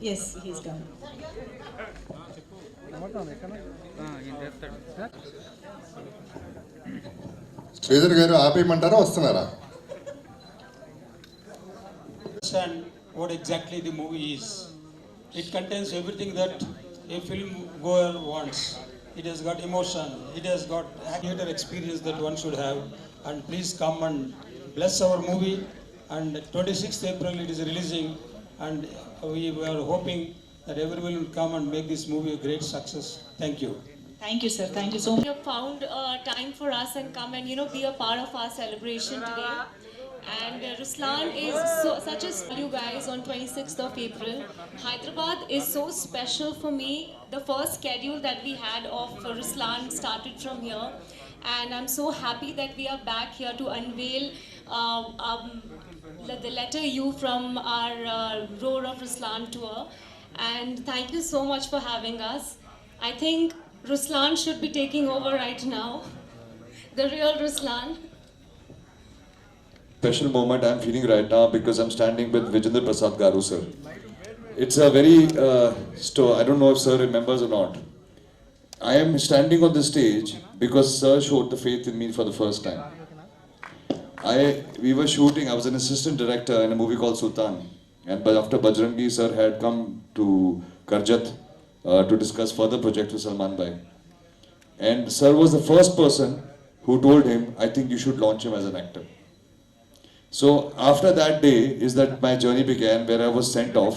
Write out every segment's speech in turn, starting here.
Yes, he's coming. Sridhar గారు ఆపేయమంటారా వస్తున్నారా? Understand what exactly the movie is. It contains everything that a film goer wants. It has got emotion, it has got theater experience that one should have. And please come and bless our movie. And 26th April it is releasing, and we are hoping that everyone will come and make this movie a great success. Thank you. Thank you, sir. Thank you so much. You have found time for us and come and be a part of our celebration today. And Ruslan is such a you guys on 26th of April. Hyderabad is so special for me. The first schedule that we had of Ruslan started from here, and I'm so happy that we are back here to unveil the letter U from our Roar of Ruslan tour. And thank you so much for having us. I think Ruslan should be taking over right now. The real Ruslan. Special moment I'm feeling right now because I'm standing with Vijender Prasad Garu, sir. It's a very, I don't know if sir remembers or not. I am standing on the stage because sir showed the faith in me for the first time. We were shooting, I was an assistant director in a movie called Sultan. And after Bajrangi, sir had come to Karjat to discuss further projects with Salman Bhai. And sir was the first person who told him, I think you should launch him as an actor. So after that day is that my journey began, where I was sent off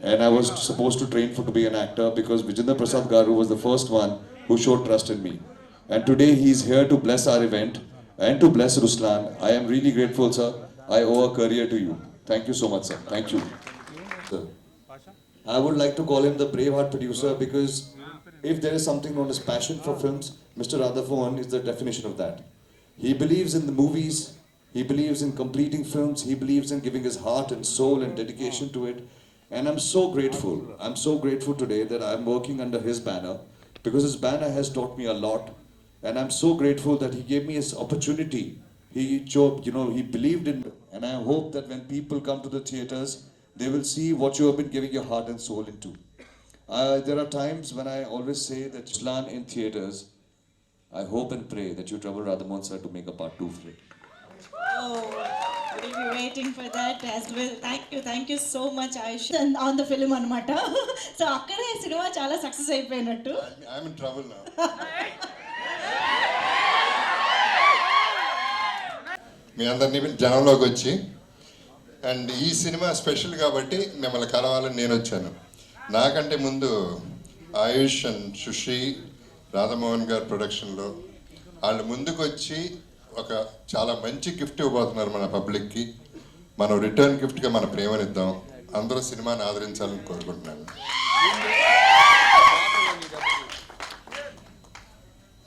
and I was supposed to train to be an actor because Vijender Prasad Garu was the first one who showed trust in me. And today he is here to bless our event and to bless Ruslan. I am really grateful, sir. I owe a career to you. Thank you so much, sir. Thank you. Sir. I would like to call him the Braveheart producer because if there is something known as passion for films, Mr. Radhamohan is the definition of that. He believes in the movies. He believes in completing films. He believes in giving his heart and soul and dedication to it. And I'm so grateful. I'm so grateful today that I'm working under his banner because his banner has taught me a lot. And I'm so grateful that he gave me his opportunity. He believed in me. And I hope that when people come to the theaters, they will see what you have been giving your heart and soul into. There are times when I always say that Ruslan in theaters, I hope and pray that you trouble Radhamohan sir to make a part 2 for it. Oh, we'll be waiting for that as well. Thank you so much, Ayush. And on the film anamata. So akkade cinema chala success అయిపోయినట్టు. I'm in trouble now. మీ అందరినీ జనంలోకి వచ్చి and ఈ cinema special కాబట్టి మిమ్మల్ని కలవాలని నేను వచ్చాను. నాకంటే ముందు ఆయుష్ అండ్ సుశ్రీ రాధామోహన్ గారి ప్రొడక్షన్లో వాళ్ళు ముందుకు వచ్చి ఒక చాలా మంచి గిఫ్ట్ ఇవ్వబోతున్నారు మన పబ్లిక్కి. మనం రిటర్న్ గిఫ్ట్గా మన ప్రేమనిద్దాం. అందరూ సినిమాని ఆదరించాలని కోరుకుంటున్నాను.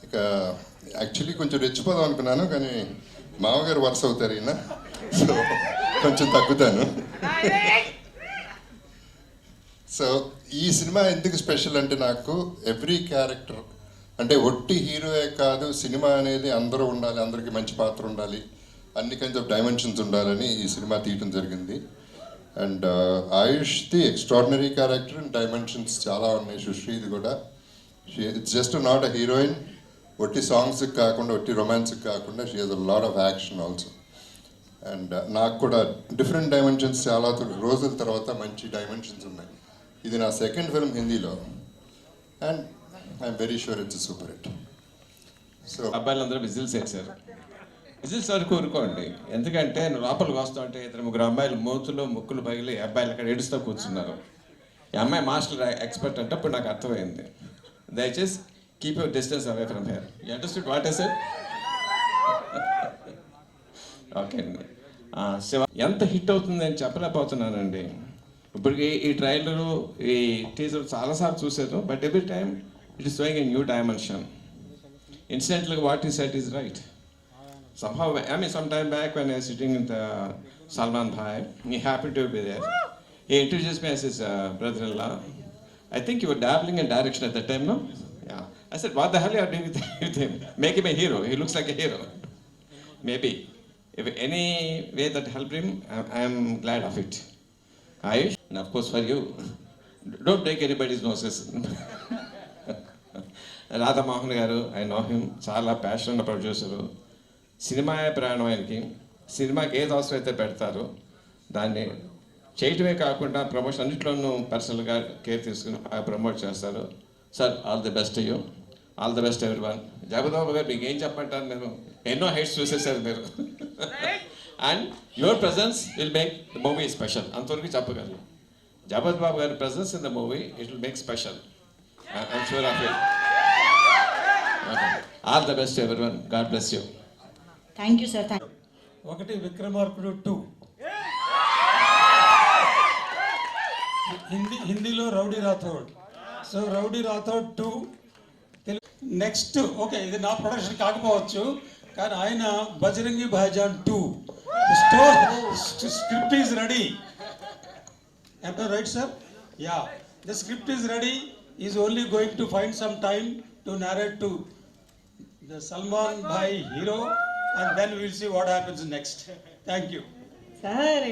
ఇక యాక్చువల్లీ కొంచెం రెచ్చిపోదాం అనుకున్నాను, కానీ మామగారు వరుస అవుతారు ఈయన, సో కొంచెం తగ్గుతాను. సో ఈ సినిమా ఎందుకు స్పెషల్ అంటే నాకు ఎవ్రీ క్యారెక్టర్ అంటే ఒట్టి హీరోయే కాదు, సినిమా అనేది అందరూ ఉండాలి, అందరికీ మంచి పాత్ర ఉండాలి, అన్ని కైండ్స్ ఆఫ్ డైమెన్షన్స్ ఉండాలని ఈ సినిమా తీయటం జరిగింది. అండ్ ఆయుష్ది ఎక్స్ట్రాడినరీ క్యారెక్టర్ అండ్ డైమెన్షన్స్ చాలా ఉన్నాయి. సుశ్రీది కూడా it's just not a heroine. ఒట్టి సాంగ్స్కి కాకుండా, ఒట్టి రొమాన్స్కి కాకుండా she has a lot of action also. And నాకు కూడా డిఫరెంట్ డైమెన్షన్స్ చాలా రోజుల తర్వాత మంచి డైమెన్షన్స్ ఉన్నాయి. ఇది నా సెకండ్ ఫిల్మ్ హిందీలో and I'm very sure it's super hit. So అబ్బాయిలందరూ విజిల్స్ వేసారు. విజిల్స్ వరకు ఊరుకోండి, ఎందుకంటే నువ్వు లోపలికి వస్తా ఉంటే 2-3 అమ్మాయిలు మూతులు ముక్కులు పగిలి అబ్బాయిలు అక్కడ ఏడుస్తూ కూర్చున్నారు. ఈ అమ్మాయి మాస్టర్ ఎక్స్పర్ట్ అంటే ఇప్పుడు నాకు అర్థమైంది. దయచేసి keep your distance away from here. You understood what I said? Okay అండి. శివ ఎంత హిట్ అవుతుంది అని చెప్పలేకపోతున్నానండి. ఇప్పటికి ఈ ట్రైలరు, ఈ టీజర్ చాలాసార్లు చూసాను, but every time it is showing a new dimension. Incidentally, what he said is right. Somehow, some time back when I was sitting in the Salman Bhai, he happened to be there. He introduced me as his brother-in-law. I think you were dabbling in direction at that time, no? Yeah. I said, what the hell are you doing with him? Make him a hero. He looks like a hero. Maybe. if any way that helped him, I am glad of it. Ayush, and of course for you, don't take anybody's noses. Radha Mohan గారు, I know him, చాలా passion ఉన్న producer. Cinema ప్రయాణం ఆయనకి, సినిమాకి ఏది అవసరం అయితే పెడతారు దాన్ని చేయటమే కాకుండా ప్రమోషన్ అన్నింటిలోనూ పర్సనల్గా కేర్ తీసుకుని ప్రమోట్ చేస్తారు. Sir, all the best you, all the best every one. జగదాబు గారు మీకు ఏం చెప్పంటారు, నేను ఎన్నో హైట్స్ చూసేసారు మీరు. And your presence will make the movie special, అంతవరకు చెప్పగలరు. జగత్ బాబు గారి presence in the movie it will make special. I'm sure of it. All the best every one. God bless you. Thank you sir. ఒకటి విక్రమార్కుడు 2, హిందీలో Rowdy Rathore. So Rowdy Rathore 2 next. Okay, ఇది నా production కాకపోవచ్చు, కానీ ఆయన Bajrangi Bhaijaan 2 script is ready. Am I right, sir? Yeah, the script is ready. He's only going to find some time to narrate to the Salman Bhai hero, and then we'll see what happens next. Thank you. Sir